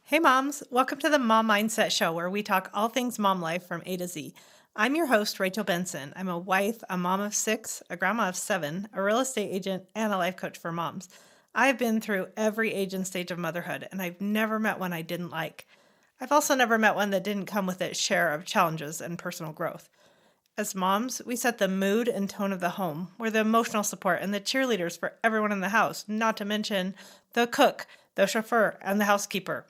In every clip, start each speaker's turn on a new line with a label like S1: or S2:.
S1: Hey moms, welcome to the Mom Mindset Show where we talk all things mom life from A to Z. I'm your host, Rachel Benson. I'm a wife, a mom of 6, a grandma of 7, a real estate agent, and a life coach for moms. I've been through every age and stage of motherhood, and I've never met one I didn't like. I've also never met one that didn't come with its share of challenges and personal growth. As moms, we set the mood and tone of the home. We're the emotional support and the cheerleaders for everyone in the house, not to mention the cook, the chauffeur, and the housekeeper.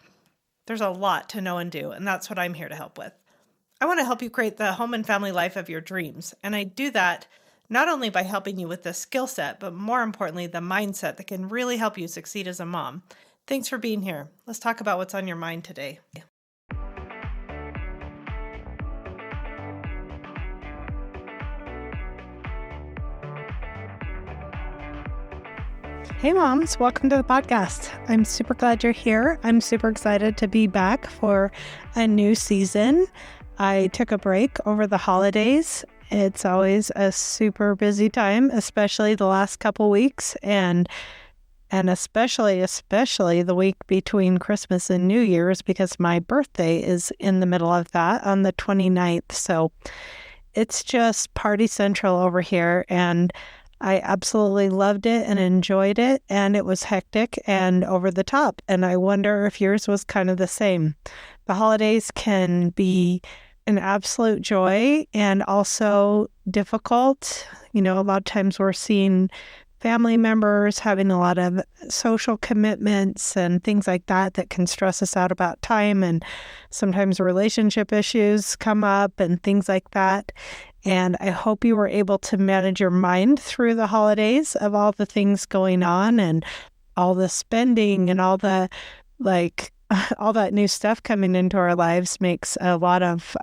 S1: There's a lot to know and do, and that's what I'm here to help with. I want to help you create the home and family life of your dreams, and I do that not only by helping you with the skill set, but more importantly, the mindset that can really help you succeed as a mom. Thanks for being here. Let's talk about what's on your mind today. Hey moms, welcome to the podcast. I'm super glad you're here. I'm super excited to be back for a new season. I took a break over the holidays. It's always a super busy time, especially the last couple weeks and especially the week between Christmas and New Year's because my birthday is in the middle of that on the 29th. So it's just party central over here, and I absolutely loved it and enjoyed it, and it was hectic and over the top, and I wonder if yours was kind of the same. The holidays can be an absolute joy and also difficult. A lot of times we're seeing family members having a lot of social commitments and things like that can stress us out about time, and sometimes relationship issues come up and things like that. And I hope you were able to manage your mind through the holidays of all the things going on and all the spending and all the all that new stuff coming into our lives makes a lot of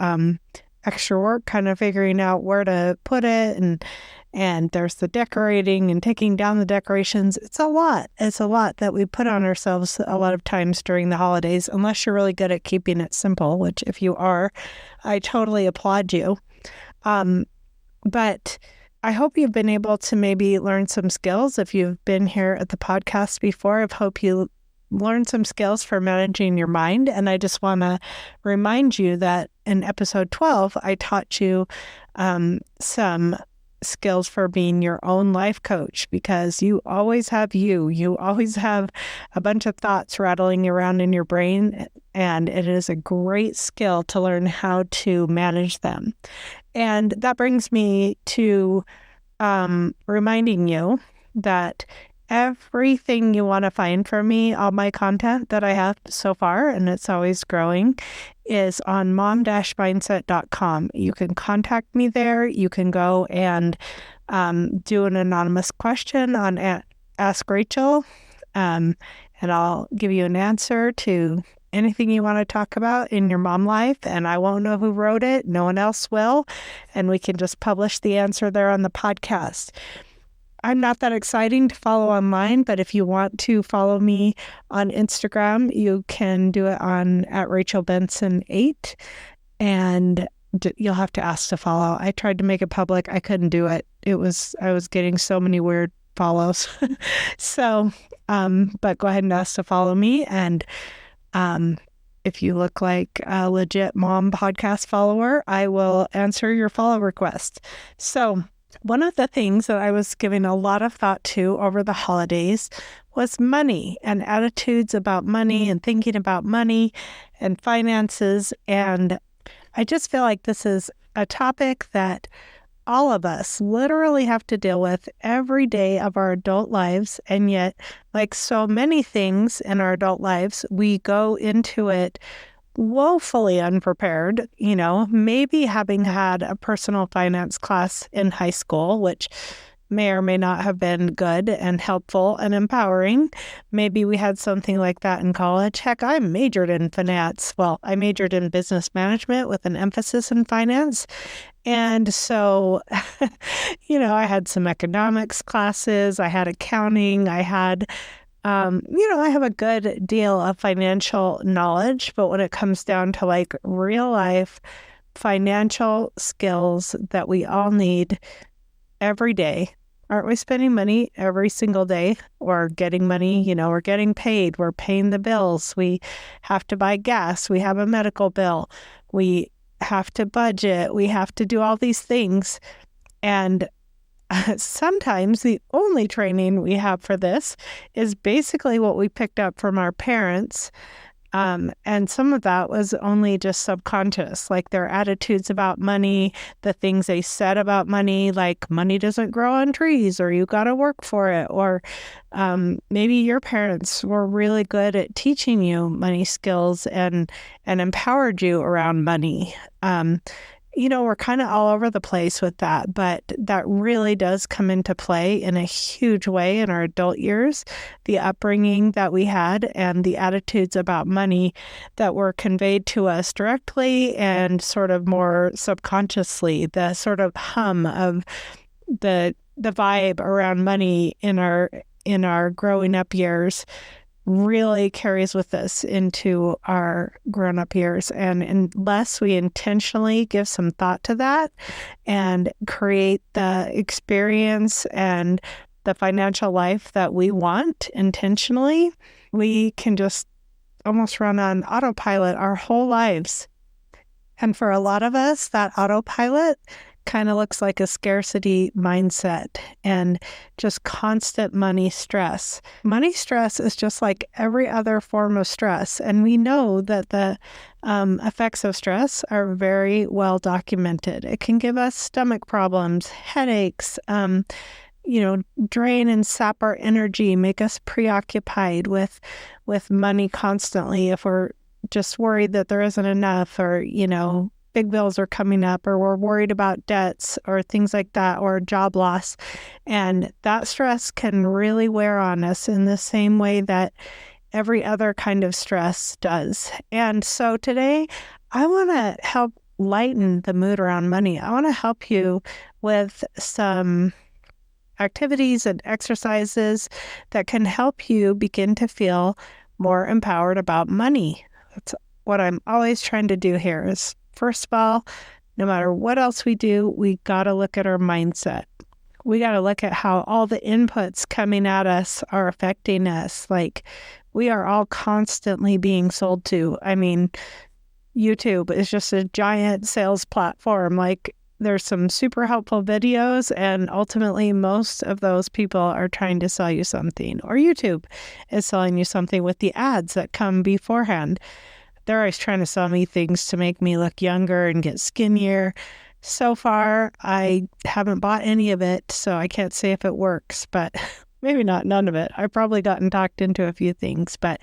S1: extra work kind of figuring out where to put it, and there's the decorating and taking down the decorations. It's a lot that we put on ourselves a lot of times during the holidays, unless you're really good at keeping it simple, which if you are, I totally applaud you. But I hope you've been able to maybe learn some skills. If you've been here at the podcast before, I hope you learn some skills for managing your mind. And I just want to remind you that in episode 12, I taught you some skills for being your own life coach, because you always have you always have a bunch of thoughts rattling around in your brain, and it is a great skill to learn how to manage them. And that brings me to reminding you that everything you want to find from me, all my content that I have so far, and it's always growing, is on mom-mindset.com. You can contact me there. You can go and do an anonymous question on Ask Rachel, and I'll give you an answer to anything you want to talk about in your mom life, and I won't know who wrote it. No one else will, and we can just publish the answer there on the podcast. I'm not that exciting to follow online, but if you want to follow me on Instagram, you can do it on @RachelBenson8, and you'll have to ask to follow. I tried to make it public. I couldn't do it. I was getting so many weird follows. So, but go ahead and ask to follow me. And if you look like a legit mom podcast follower, I will answer your follow request. So one of the things that I was giving a lot of thought to over the holidays was money and attitudes about money and thinking about money and finances. And I just feel like this is a topic that all of us literally have to deal with every day of our adult lives. And yet, like so many things in our adult lives, we go into it woefully unprepared, maybe having had a personal finance class in high school, which may or may not have been good and helpful and empowering. Maybe we had something like that in college. Heck, I majored in finance. Well, I majored in business management with an emphasis in finance. And so, I had some economics classes, I had accounting, I had I have a good deal of financial knowledge, but when it comes down to real life financial skills that we all need every day, aren't we spending money every single day or getting money? We're getting paid. We're paying the bills. We have to buy gas. We have a medical bill. We have to budget. We have to do all these things. And sometimes the only training we have for this is basically what we picked up from our parents. And some of that was only just subconscious, like their attitudes about money, the things they said about money, like money doesn't grow on trees, or you got to work for it. Or maybe your parents were really good at teaching you money skills and empowered you around money. We're kind of all over the place with that, but that really does come into play in a huge way in our adult years. The upbringing that we had and the attitudes about money that were conveyed to us directly and sort of more subconsciously, the sort of hum of the vibe around money in our growing up years really carries with us into our grown-up years. And unless we intentionally give some thought to that and create the experience and the financial life that we want intentionally, we can just almost run on autopilot our whole lives. And for a lot of us, that autopilot kind of looks like a scarcity mindset and just constant money stress. Money stress is just like every other form of stress. And we know that the effects of stress are very well documented. It can give us stomach problems, headaches, drain and sap our energy, make us preoccupied with money constantly if we're just worried that there isn't enough, or, big bills are coming up, or we're worried about debts or things like that, or job loss. And that stress can really wear on us in the same way that every other kind of stress does. And so today, I want to help lighten the mood around money. I want to help you with some activities and exercises that can help you begin to feel more empowered about money. That's what I'm always trying to do here is, first of all, no matter what else we do, we got to look at our mindset. We got to look at how all the inputs coming at us are affecting us. Like, we are all constantly being sold to. I mean, YouTube is just a giant sales platform. Like, there's some super helpful videos, and ultimately most of those people are trying to sell you something. Or YouTube is selling you something with the ads that come beforehand. They're always trying to sell me things to make me look younger and get skinnier. So far, I haven't bought any of it, so I can't say if it works, but maybe not none of it. I've probably gotten talked into a few things, but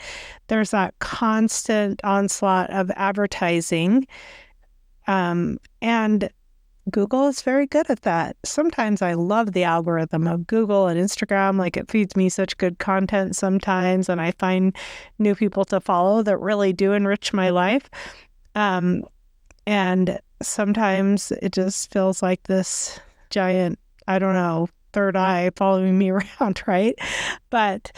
S1: there's that constant onslaught of advertising. And Google is very good at that. Sometimes I love the algorithm of Google and Instagram. Like, it feeds me such good content sometimes, and I find new people to follow that really do enrich my life. And sometimes it just feels like this giant, third eye following me around, right? But,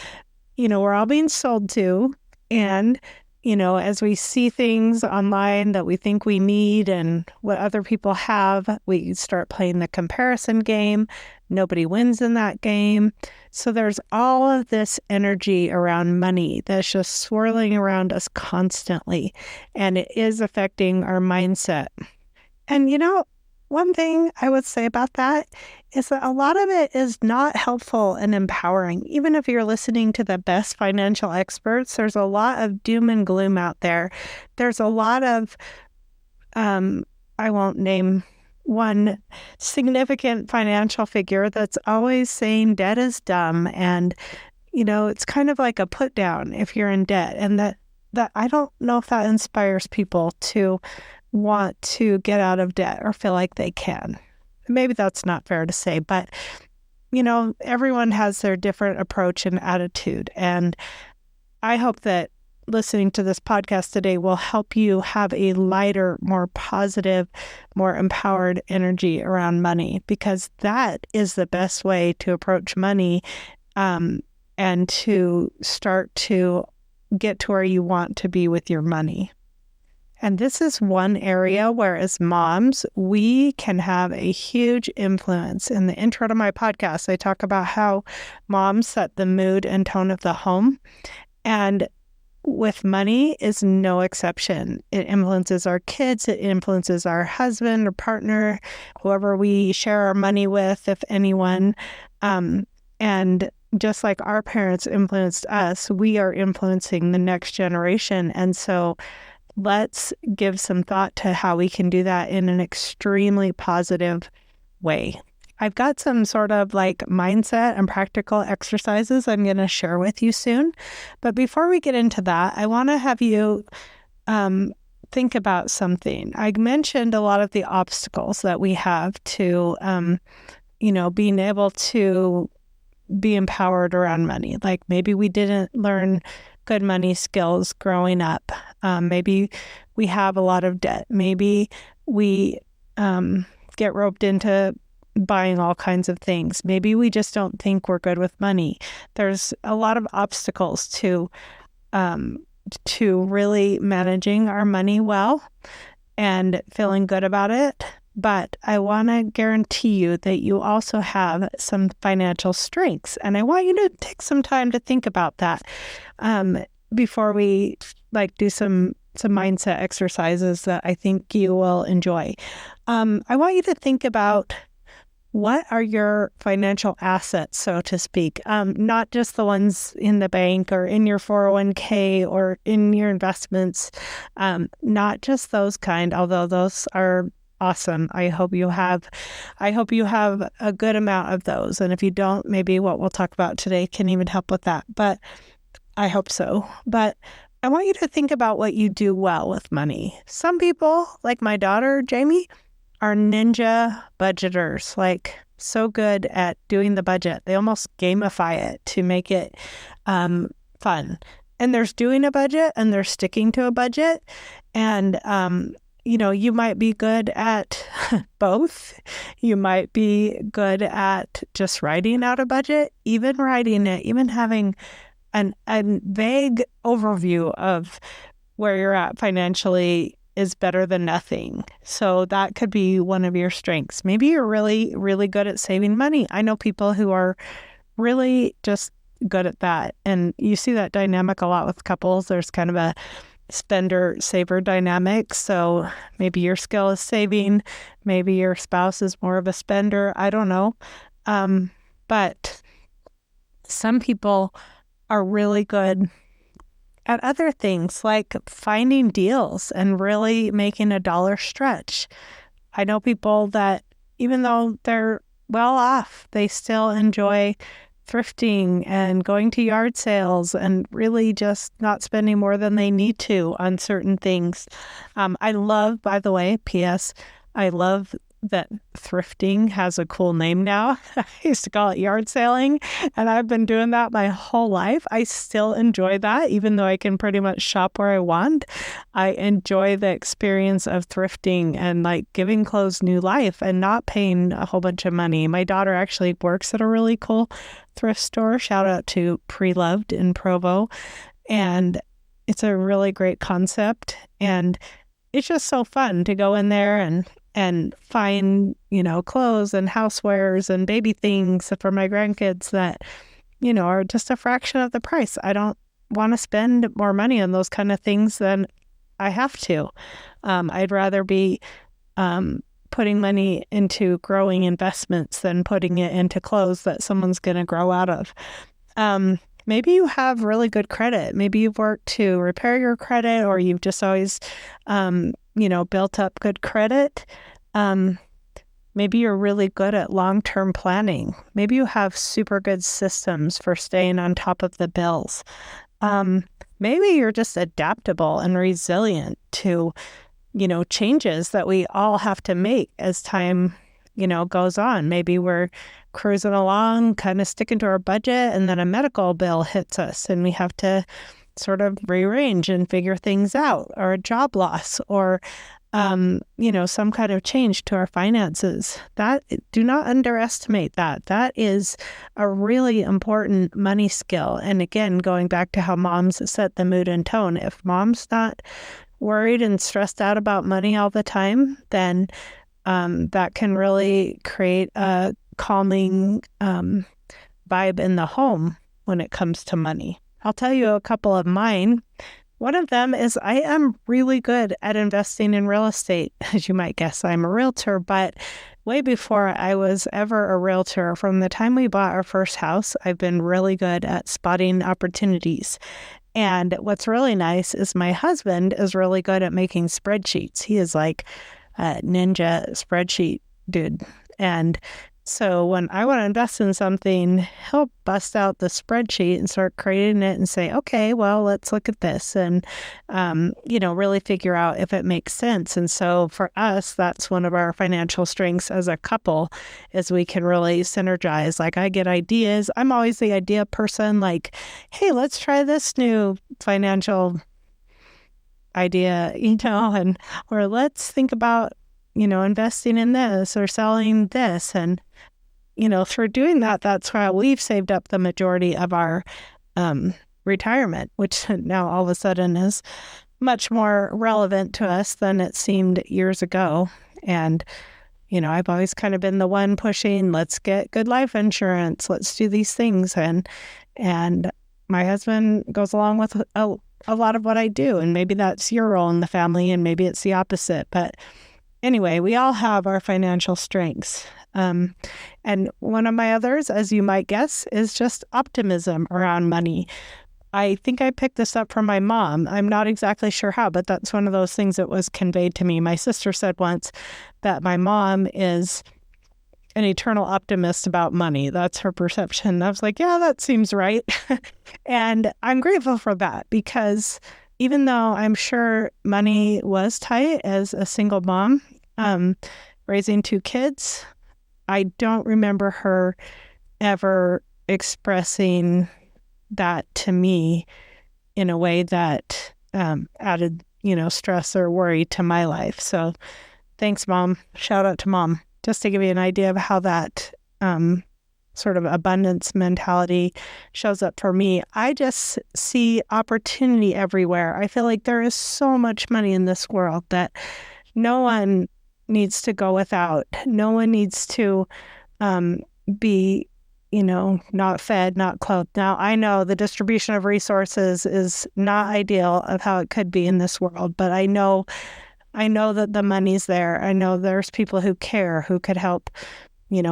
S1: we're all being sold to, and as we see things online that we think we need and what other people have, we start playing the comparison game. Nobody wins in that game. So there's all of this energy around money that's just swirling around us constantly, and it is affecting our mindset. And one thing I would say about that is that a lot of it is not helpful and empowering. Even if you're listening to the best financial experts, there's a lot of doom and gloom out there. There's a lot of, I won't name one significant financial figure that's always saying debt is dumb. And, it's kind of like a put down if you're in debt. And that I don't know if that inspires people to want to get out of debt or feel like they can. Maybe that's not fair to say, but, everyone has their different approach and attitude. And I hope that listening to this podcast today will help you have a lighter, more positive, more empowered energy around money, because that is the best way to approach money and to start to get to where you want to be with your money. And this is one area where, as moms, we can have a huge influence. In the intro to my podcast, I talk about how moms set the mood and tone of the home. And with money is no exception. It influences our kids. It influences our husband or partner, whoever we share our money with, if anyone. And just like our parents influenced us, we are influencing the next generation. And so let's give some thought to how we can do that in an extremely positive way. I've got some sort of like mindset and practical exercises I'm going to share with you soon. But before we get into that, I want to have you think about something. I mentioned a lot of the obstacles that we have to, being able to be empowered around money. Like maybe we didn't learn good money skills growing up. Maybe we have a lot of debt. Maybe we get roped into buying all kinds of things. Maybe we just don't think we're good with money. There's a lot of obstacles to really managing our money well and feeling good about it. But I want to guarantee you that you also have some financial strengths. And I want you to take some time to think about that before we do some mindset exercises that I think you will enjoy. I want you to think about what are your financial assets, so to speak, not just the ones in the bank or in your 401k or in your investments, not just those kind, although those are awesome. I hope you have a good amount of those. And if you don't, maybe what we'll talk about today can even help with that. But I hope so. But I want you to think about what you do well with money. Some people, like my daughter, Jamie, are ninja budgeters, like so good at doing the budget. They almost gamify it to make it fun. And there's doing a budget and they're sticking to a budget. And you might be good at both. You might be good at just writing out a budget, even writing it, even having a vague overview of where you're at financially is better than nothing. So that could be one of your strengths. Maybe you're really, really good at saving money. I know people who are really just good at that. And you see that dynamic a lot with couples. There's kind of a spender-saver dynamic. So maybe your skill is saving. Maybe your spouse is more of a spender. I don't know. But some people are really good at other things, like finding deals and really making a dollar stretch. I know people that, even though they're well off, they still enjoy thrifting and going to yard sales and really just not spending more than they need to on certain things. I love, by the way, P.S., I love that thrifting has a cool name now. I used to call it yard sailing, and I've been doing that my whole life. I still enjoy that, even though I can pretty much shop where I want. I enjoy the experience of thrifting and giving clothes new life and not paying a whole bunch of money. My daughter actually works at a really cool thrift store. Shout out to Pre-Loved in Provo. And it's a really great concept. And it's just so fun to go in there and find, clothes and housewares and baby things for my grandkids that, are just a fraction of the price. I don't want to spend more money on those kind of things than I have to. I'd rather be putting money into growing investments than putting it into clothes that someone's going to grow out of. Maybe you have really good credit. Maybe you've worked to repair your credit, or you've just always, built up good credit. Maybe you're really good at long-term planning. Maybe you have super good systems for staying on top of the bills. Maybe you're just adaptable and resilient to, changes that we all have to make as time, goes on. Maybe we're cruising along, kind of sticking to our budget, and then a medical bill hits us and we have to sort of rearrange and figure things out, or a job loss, or some kind of change to our finances. Do not underestimate that. That is a really important money skill. And again, going back to how moms set the mood and tone, if mom's not worried and stressed out about money all the time, then that can really create a calming vibe in the home when it comes to money. I'll tell you a couple of mine. One of them is I am really good at investing in real estate. As you might guess, I'm a realtor, but way before I was ever a realtor, from the time we bought our first house, I've been really good at spotting opportunities. And what's really nice is my husband is really good at making spreadsheets. He is like a ninja spreadsheet dude. And so when I want to invest in something, he'll bust out the spreadsheet and start creating it and say, okay, well, let's look at this and, really figure out if it makes sense. And so for us, that's one of our financial strengths as a couple is we can really synergize. Like I get ideas. I'm always the idea person, like, hey, let's try this new financial idea, or let's think about, investing in this or selling this. And through doing that, that's how we've saved up the majority of our retirement, which now all of a sudden is much more relevant to us than it seemed years ago. And, I've always kind of been the one pushing, let's get good life insurance, let's do these things. And my husband goes along with a lot of what I do. And maybe that's your role in the family, and maybe it's the opposite. But anyway, we all have our financial strengths. And one of my others, as you might guess, is just optimism around money. I think I picked this up from my mom. I'm not exactly sure how, but that's one of those things that was conveyed to me. My sister said once that my mom is an eternal optimist about money. That's her perception. I was like, yeah, that seems right. And I'm grateful for that, because even though I'm sure money was tight as a single mom, raising two kids, I don't remember her ever expressing that to me in a way that added, stress or worry to my life. So thanks, Mom. Shout out to Mom. Just to give you an idea of how that sort of abundance mentality shows up for me. I just see opportunity everywhere. I feel like there is so much money in this world that no one needs to go without. No one needs to be, not fed, not clothed. Now, I know the distribution of resources is not ideal of how it could be in this world, but I know that the money's there. I know there's people who care, who could help,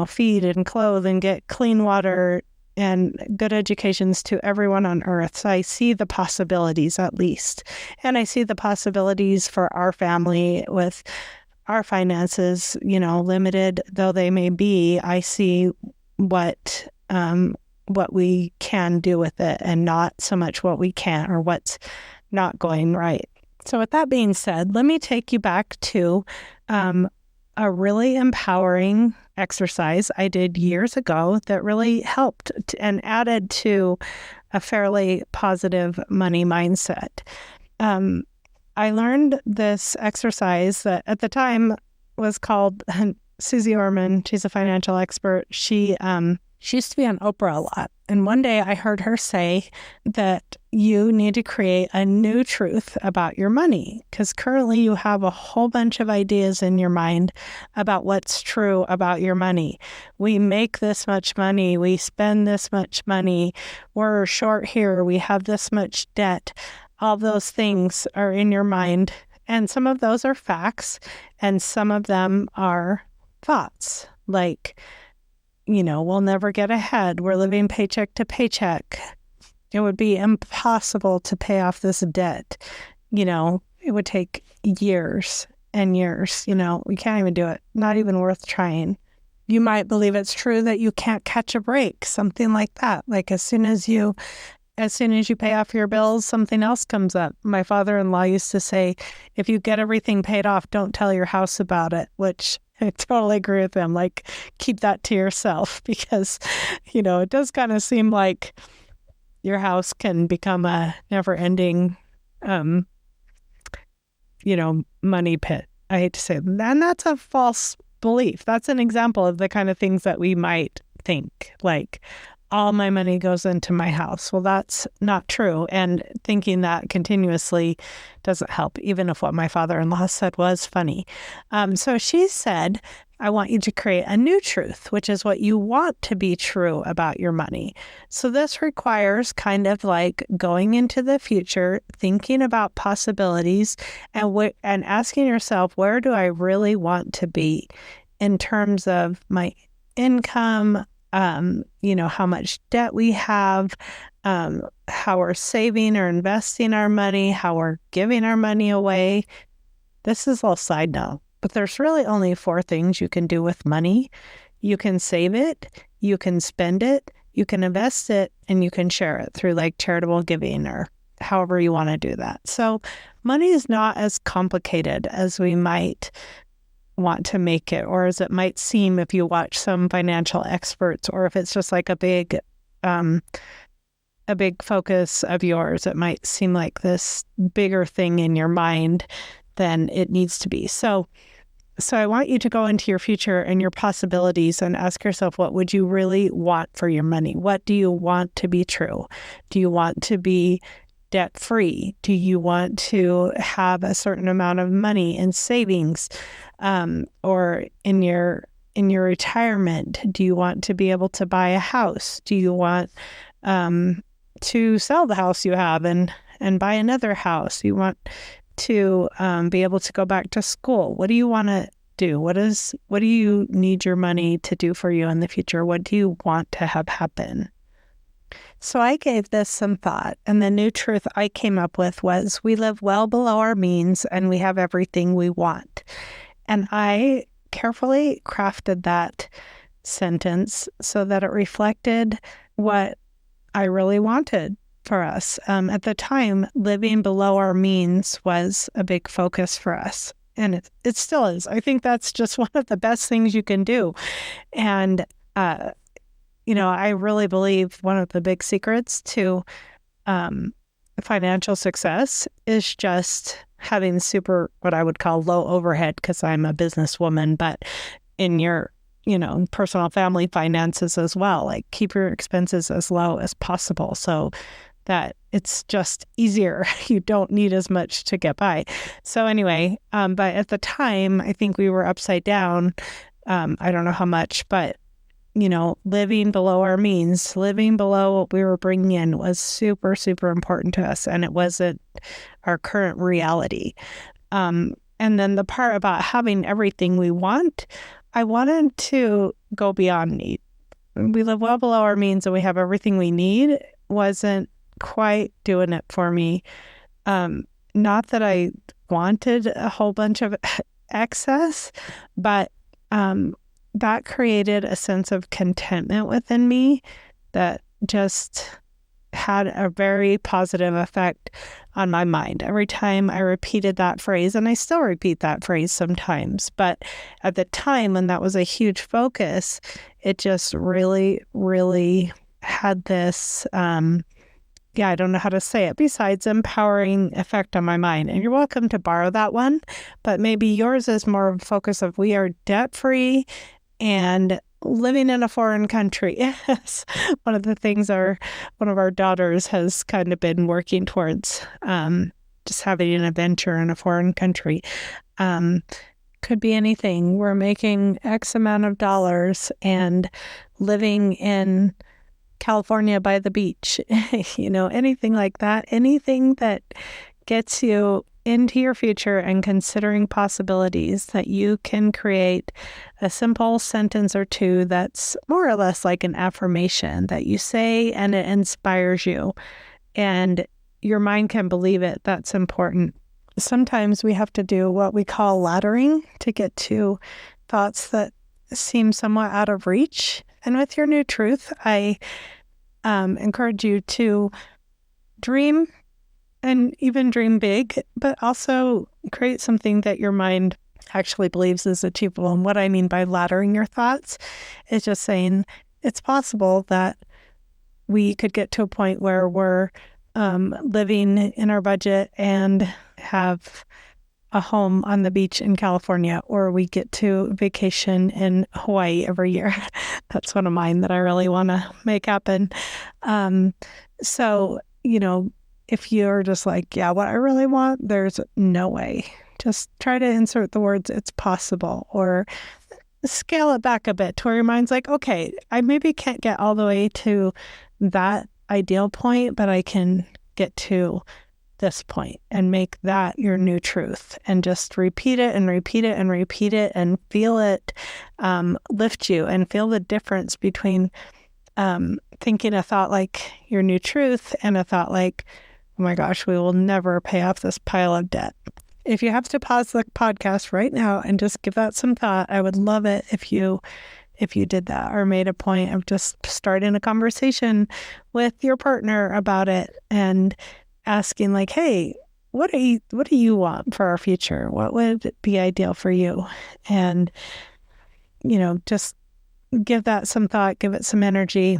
S1: feed and clothe and get clean water and good educations to everyone on earth. So I see the possibilities, at least. And I see the possibilities for our family with our finances, limited though they may be. I see what we can do with it, and not so much what we can't or what's not going right. So with that being said, let me take you back to a really empowering exercise I did years ago that really helped and added to a fairly positive money mindset. I learned this exercise that at the time was called Susie Orman. She's a financial expert. She used to be on Oprah a lot. And one day I heard her say that you need to create a new truth about your money, because currently you have a whole bunch of ideas in your mind about what's true about your money. We make this much money. We spend this much money. We're short here. We have this much debt. All those things are in your mind. And some of those are facts, and some of them are thoughts. Like, we'll never get ahead. We're living paycheck to paycheck. It would be impossible to pay off this debt. It would take years and years. We can't even do it. Not even worth trying. You might believe it's true that you can't catch a break, something like that. Like as soon as you pay off your bills, something else comes up. My father-in-law used to say, if you get everything paid off, don't tell your house about it, which I totally agree with him. Like, keep that to yourself, because, it does kind of seem like your house can become a never-ending, money pit. I hate to say that. And that's a false belief. That's an example of the kind of things that we might think, like, all my money goes into my house. Well, that's not true. And thinking that continuously doesn't help, even if what my father-in-law said was funny. So she said, I want you to create a new truth, which is what you want to be true about your money. So this requires kind of like going into the future, thinking about possibilities, and asking yourself, where do I really want to be in terms of my income, how much debt we have, how we're saving or investing our money, how we're giving our money away. This is all side note, but there's really only 4 things you can do with money. You can save it, you can spend it, you can invest it, and you can share it through like charitable giving or however you want to do that. So money is not as complicated as we might want to make it, or as it might seem if you watch some financial experts, or if it's just like a big focus of yours. It might seem like this bigger thing in your mind than it needs to be. So I want you to go into your future and your possibilities and ask yourself, what would you really want for your money? What do you want to be true? Do you want to be debt-free? Do you want to have a certain amount of money in savings, or in your retirement? Do you want to be able to buy a house? Do you want to sell the house you have and buy another house? You want to be able to go back to school? What do you want to do? What do you need your money to do for you in the future? What do you want to have happen? So I gave this some thought, and the new truth I came up with was, we live well below our means and we have everything we want. And I carefully crafted that sentence so that it reflected what I really wanted for us. At the time, living below our means was a big focus for us. And it still is. I think that's just one of the best things you can do. And, I really believe one of the big secrets to financial success is just having what I would call low overhead, because I'm a businesswoman, but in your personal family finances as well, like keep your expenses as low as possible so that it's just easier. You don't need as much to get by. So anyway, but at the time, I think we were upside down. I don't know how much, but living below our means, living below what we were bringing in was super, super important to us. And it wasn't our current reality. And then the part about having everything we want, I wanted to go beyond need. We live well below our means and we have everything we need wasn't quite doing it for me. Not that I wanted a whole bunch of excess, but that created a sense of contentment within me that just had a very positive effect on my mind. Every time I repeated that phrase, and I still repeat that phrase sometimes, but at the time when that was a huge focus, it just really, really had this, I don't know how to say it, besides empowering effect on my mind. And you're welcome to borrow that one, but maybe yours is more of a focus of, we are debt-free and living in a foreign country. Yes, one of the things one of our daughters has kind of been working towards, just having an adventure in a foreign country. Could be anything. We're making X amount of dollars and living in California by the beach, anything like that. Anything that gets you into your future and considering possibilities, that you can create a simple sentence or two that's more or less like an affirmation that you say and it inspires you and your mind can believe it. That's important. Sometimes we have to do what we call laddering to get to thoughts that seem somewhat out of reach. And with your new truth, I encourage you to dream, and even dream big, but also create something that your mind actually believes is achievable. And what I mean by laddering your thoughts is just saying it's possible that we could get to a point where we're living in our budget and have a home on the beach in California, or we get to vacation in Hawaii every year. That's one of mine that I really want to make happen. So, if you're just like, yeah, what I really want, there's no way. Just try to insert the words, it's possible, or scale it back a bit to where your mind's like, okay, I maybe can't get all the way to that ideal point, but I can get to this point and make that your new truth, and just repeat it and repeat it and repeat it and feel it lift you, and feel the difference between thinking a thought like your new truth and a thought like, oh my gosh, we will never pay off this pile of debt. If you have to pause the podcast right now and just give that some thought, I would love it if you did that, or made a point of just starting a conversation with your partner about it and asking like, hey, what do you want for our future? What would be ideal for you? And, just give that some thought, give it some energy.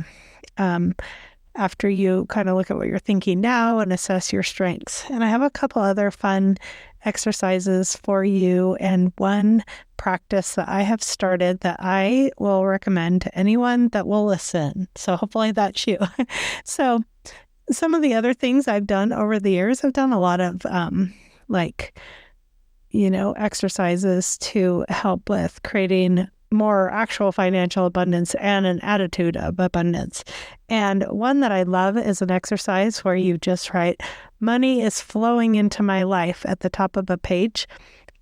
S1: After you kind of look at what you're thinking now and assess your strengths. And I have a couple other fun exercises for you, and one practice that I have started that I will recommend to anyone that will listen. So hopefully that's you. So some of the other things I've done over the years, I've done a lot of exercises to help with creating more actual financial abundance and an attitude of abundance. And one that I love is an exercise where you just write, money is flowing into my life at the top of a page,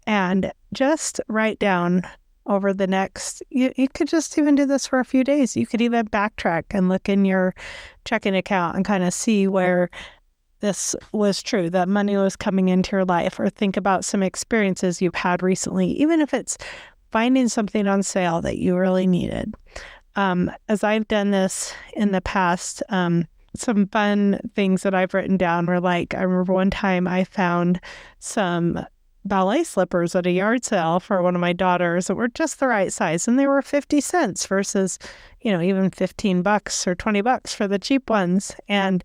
S1: and just write down over the next, you could just even do this for a few days. You could even backtrack and look in your checking account and kind of see where this was true, that money was coming into your life, or think about some experiences you've had recently, even if it's finding something on sale that you really needed. As I've done this in the past, some fun things that I've written down were like, I remember one time I found some ballet slippers at a yard sale for one of my daughters that were just the right size, and they were 50 cents versus, even $15 or $20 for the cheap ones. And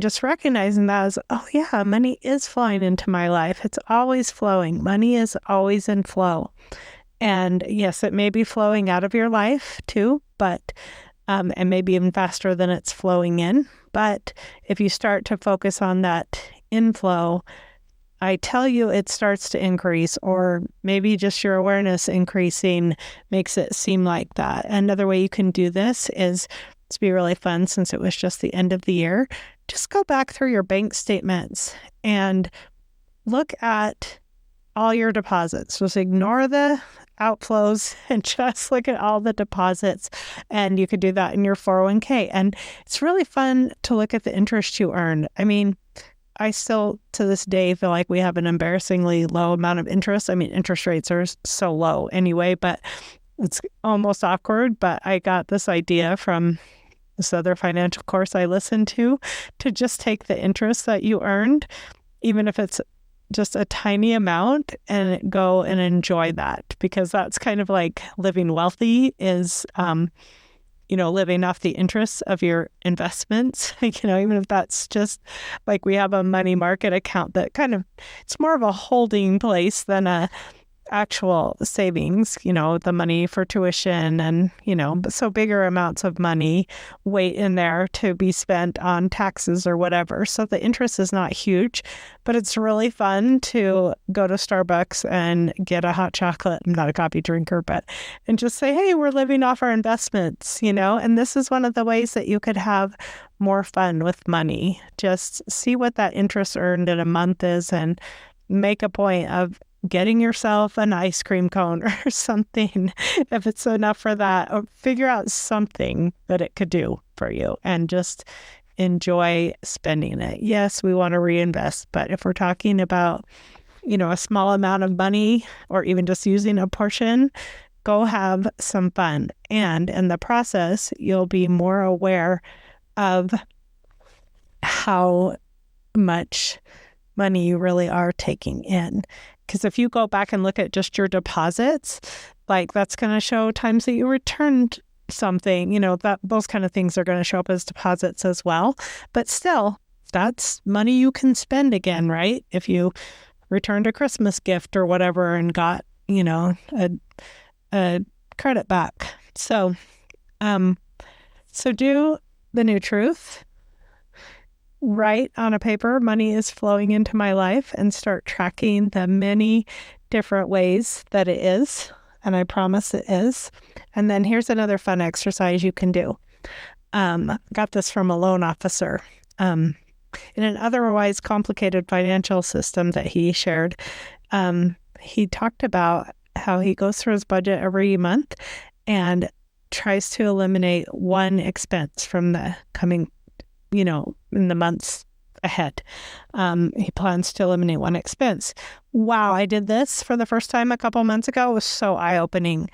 S1: just recognizing that as, oh yeah, money is flowing into my life. It's always flowing. Money is always in flow. And yes, it may be flowing out of your life too, but, and maybe even faster than it's flowing in. But if you start to focus on that inflow, I tell you, it starts to increase, or maybe just your awareness increasing makes it seem like that. Another way you can do this is, to be really fun, since it was just the end of the year, just go back through your bank statements and look at all your deposits. Just ignore the outflows and just look at all the deposits. And you could do that in your 401k. And it's really fun to look at the interest you earn. I mean, I still, to this day, feel like we have an embarrassingly low amount of interest. I mean, interest rates are so low anyway, but it's almost awkward. But I got this idea from this other financial course I listened to just take the interest that you earned, even if it's just a tiny amount, and go and enjoy that, because that's kind of like living wealthy is, living off the interest of your investments, even if that's just like, we have a money market account that kind of, it's more of a holding place than a actual savings, the money for tuition and, so bigger amounts of money wait in there to be spent on taxes or whatever. So the interest is not huge, but it's really fun to go to Starbucks and get a hot chocolate. I'm not a coffee drinker, and just say, hey, we're living off our investments, and this is one of the ways that you could have more fun with money. Just see what that interest earned in a month is, and make a point of getting yourself an ice cream cone or something, if it's enough for that, or figure out something that it could do for you, and just enjoy spending it. Yes, we want to reinvest, but if we're talking about, a small amount of money, or even just using a portion, go have some fun. And in the process, you'll be more aware of how much money you really are taking in. Because if you go back and look at just your deposits, like, that's going to show times that you returned something, that those kind of things are going to show up as deposits as well. But still, that's money you can spend again, right? If you returned a Christmas gift or whatever and got, a credit back. So do the new truth. Write on a paper, money is flowing into my life, and start tracking the many different ways that it is. And I promise it is. And then here's another fun exercise you can do. Got this from a loan officer. In an otherwise complicated financial system that he shared, he talked about how he goes through his budget every month and tries to eliminate one expense from the coming, in the months ahead. He plans to eliminate one expense. Wow, I did this for the first time a couple months ago. It was so eye-opening.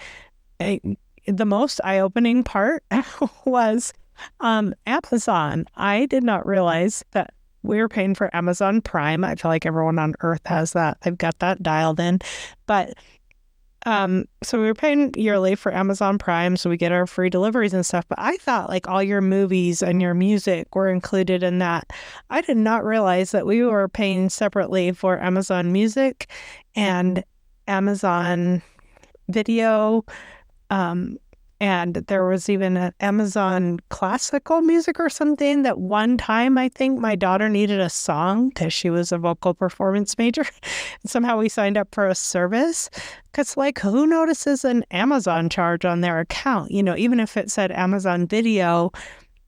S1: The most eye-opening part was Amazon. I did not realize that we were paying for Amazon Prime. I feel like everyone on earth has that. They've got that dialed in. But so we were paying yearly for Amazon Prime, so we get our free deliveries and stuff. But I thought like all your movies and your music were included in that. I did not realize that we were paying separately for Amazon Music and Amazon Video. And there was even an Amazon classical music or something that one time I think my daughter needed a song because she was a vocal performance major. And somehow we signed up for a service because like who notices an Amazon charge on their account? Even if it said Amazon Video,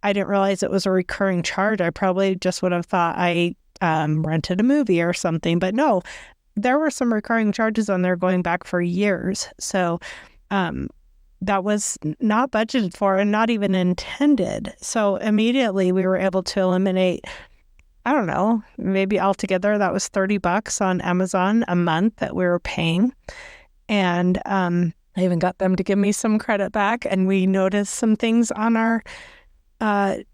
S1: I didn't realize it was a recurring charge. I probably just would have thought I rented a movie or something. But no, there were some recurring charges on there going back for years. So, that was not budgeted for and not even intended. So immediately we were able to eliminate, I don't know, maybe altogether that was $30 on Amazon a month that we were paying. And I even got them to give me some credit back. And we noticed some things on our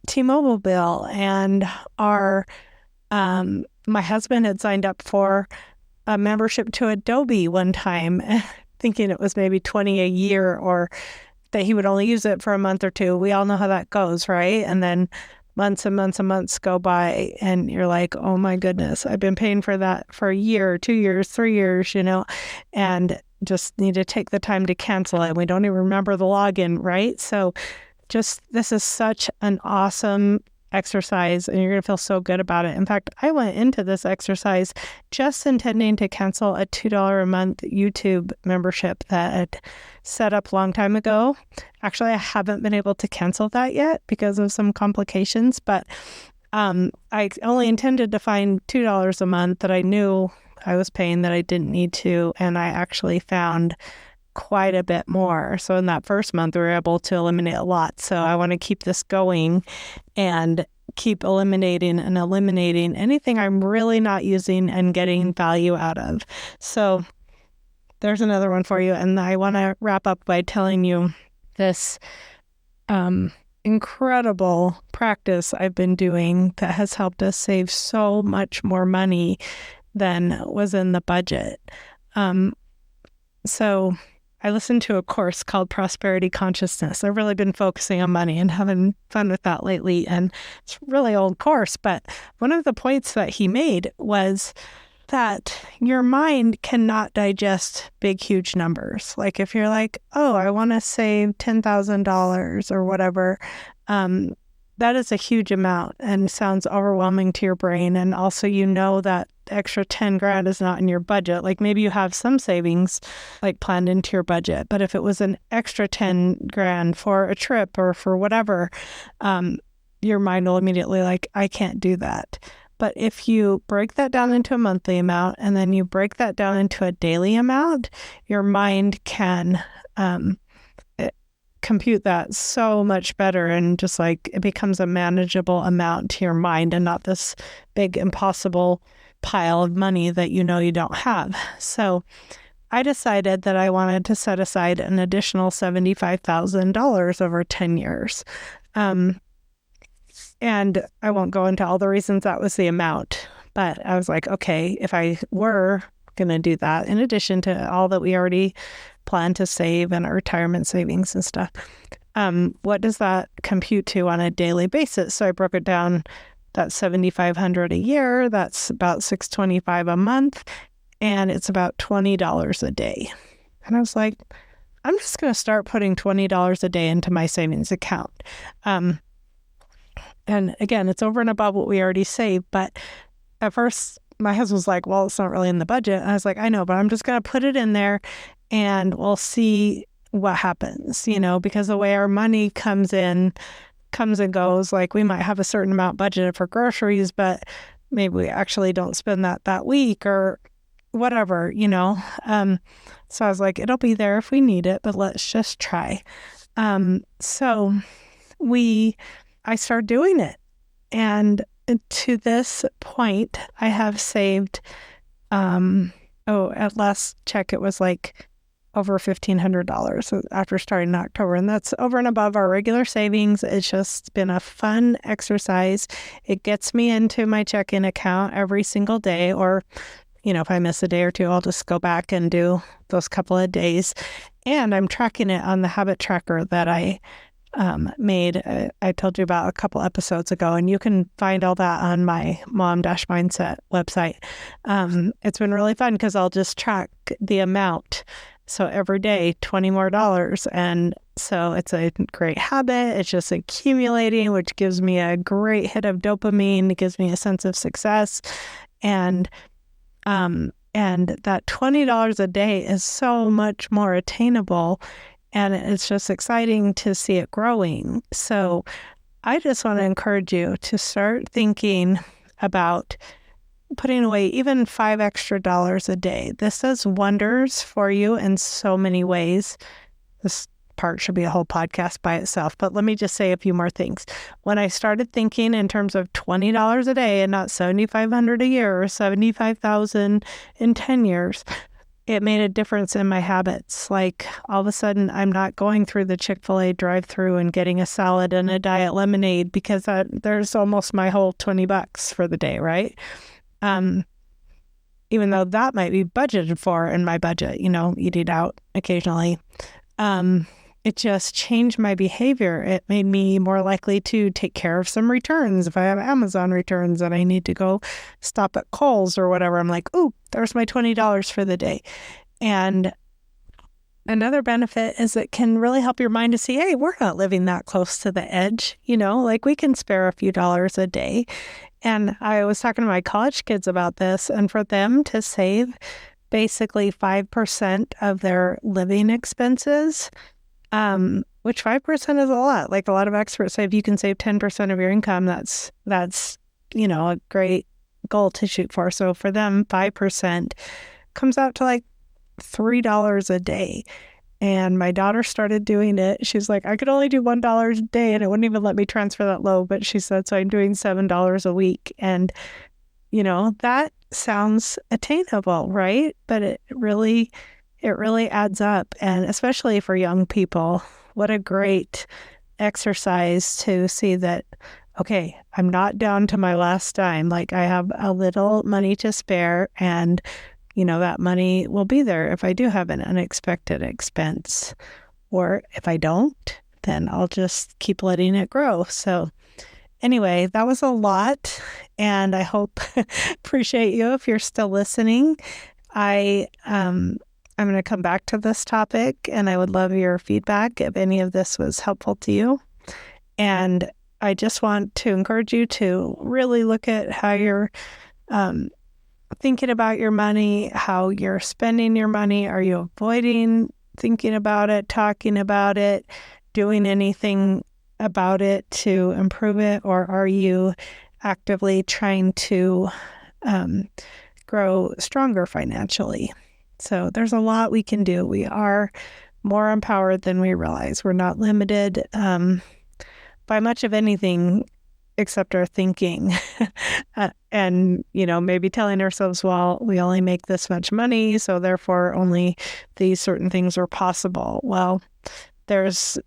S1: T-Mobile bill. And my husband had signed up for a membership to Adobe one time, thinking it was maybe $20 a year or that he would only use it for a month or two. We all know how that goes, right? And then months and months and months go by and you're like, oh my goodness, I've been paying for that for a year, 2 years, 3 years, and just need to take the time to cancel it. We don't even remember the login, right? So this is such an awesome exercise and you're going to feel so good about it. In fact, I went into this exercise just intending to cancel a $2 a month YouTube membership that I'd set up a long time ago. Actually, I haven't been able to cancel that yet because of some complications, but I only intended to find $2 a month that I knew I was paying that I didn't need to, and I actually found quite a bit more. So in that first month, we were able to eliminate a lot. So I want to keep this going and keep eliminating anything I'm really not using and getting value out of. So there's another one for you. And I want to wrap up by telling you this incredible practice I've been doing that has helped us save so much more money than was in the budget. So I listened to a course called Prosperity Consciousness. I've really been focusing on money and having fun with that lately. And it's a really old course, but one of the points that he made was that your mind cannot digest big, huge numbers. Like if you're like, oh, I want to save $10,000 or whatever, that is a huge amount and sounds overwhelming to your brain. And also, that extra 10 grand is not in your budget. Like maybe you have some savings like planned into your budget, but if it was an extra 10 grand for a trip or for whatever, your mind will immediately like, I can't do that. But if you break that down into a monthly amount and then you break that down into a daily amount, your mind can compute that so much better, and just like it becomes a manageable amount to your mind and not this big impossible pile of money that you don't have. So I decided that I wanted to set aside an additional $75,000 over 10 years. And I won't go into all the reasons that was the amount, but I was like, okay, if I were going to do that, in addition to all that we already plan to save and our retirement savings and stuff, what does that compute to on a daily basis? So I broke it down. That's $7,500 a year. That's about $625 a month. and it's about $20 a day. And I was like, I'm just going to start putting $20 a day into my savings account. And again, it's over and above what we already saved. But at first, my husband was like, well, it's not really in the budget. And I was like, I know, but I'm just going to put it in there and we'll see what happens, because the way our money comes and goes, like we might have a certain amount budgeted for groceries, but maybe we actually don't spend that week or whatever, So I was like, it'll be there if we need it, but let's just try. So I started doing it. And to this point, I have saved, at last check, it was like over $1,500 after starting in October. And that's over and above our regular savings. It's just been a fun exercise. It gets me into my checking account every single day, or if I miss a day or two, I'll just go back and do those couple of days. And I'm tracking it on the habit tracker that I made. I told you about a couple episodes ago, and you can find all that on my Mom-Mindset website. It's been really fun because I'll just track the amount. So every day, $20 more. And so it's a great habit. It's just accumulating, which gives me a great hit of dopamine. It gives me a sense of success. And that $20 a day is so much more attainable, and it's just exciting to see it growing. So I just want to encourage you to start thinking about putting away even $5 extra a day. This does wonders for you in so many ways. This part should be a whole podcast by itself, but let me just say a few more things. When I started thinking in terms of $20 a day and not $7,500 a year or $75,000 in 10 years, it made a difference in my habits. Like all of a sudden, I'm not going through the Chick-fil-A drive-through and getting a salad and a diet lemonade because there's almost my whole $20 for the day, right? Even though that might be budgeted for in my budget, eating out occasionally. It just changed my behavior. It made me more likely to take care of some returns. If I have Amazon returns and I need to go stop at Kohl's or whatever, I'm like, ooh, there's my $20 for the day. And another benefit is it can really help your mind to see, hey, we're not living that close to the edge. Like we can spare a few dollars a day. And I was talking to my college kids about this, and for them to save basically 5% of their living expenses, which 5% is a lot. Like a lot of experts say, if you can save 10% of your income, that's a great goal to shoot for. So for them, 5% comes out to like $3 a day. And my daughter started doing it. She's like, I could only do $1 a day, and it wouldn't even let me transfer that low. But she said, so I'm doing $7 a week. And, that sounds attainable, right? But it really adds up. And especially for young people, what a great exercise to see that, okay, I'm not down to my last dime. Like I have a little money to spare, and that money will be there if I do have an unexpected expense. Or if I don't, then I'll just keep letting it grow. So anyway, that was a lot, and I appreciate you if you're still listening. I'm going to come back to this topic, and I would love your feedback if any of this was helpful to you. And I just want to encourage you to really look at how you're thinking about your money, how you're spending your money. Are you avoiding thinking about it, talking about it, doing anything about it to improve it? Or are you actively trying to grow stronger financially? So there's a lot we can do. We are more empowered than we realize. We're not limited by much of anything except our thinking. And, maybe telling ourselves, well, we only make this much money, so therefore only these certain things are possible. Well, there's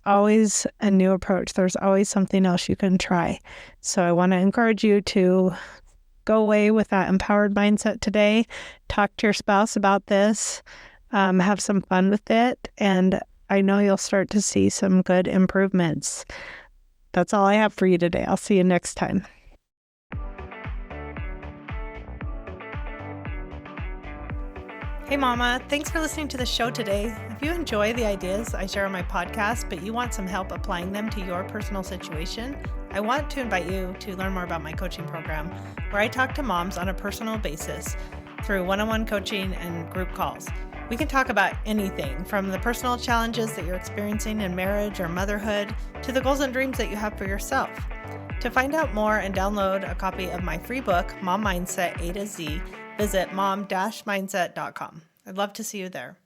S1: always a new approach. There's always something else you can try. So I want to encourage you to go away with that empowered mindset today. Talk to your spouse about this. Have some fun with it. And I know you'll start to see some good improvements. That's all I have for you today. I'll see you next time. Hey Mama, thanks for listening to the show today. If you enjoy the ideas I share on my podcast, but you want some help applying them to your personal situation, I want to invite you to learn more about my coaching program, where I talk to moms on a personal basis through one-on-one coaching and group calls. We can talk about anything from the personal challenges that you're experiencing in marriage or motherhood to the goals and dreams that you have for yourself. To find out more and download a copy of my free book, Mom Mindset A to Z, visit mom-mindset.com. I'd love to see you there.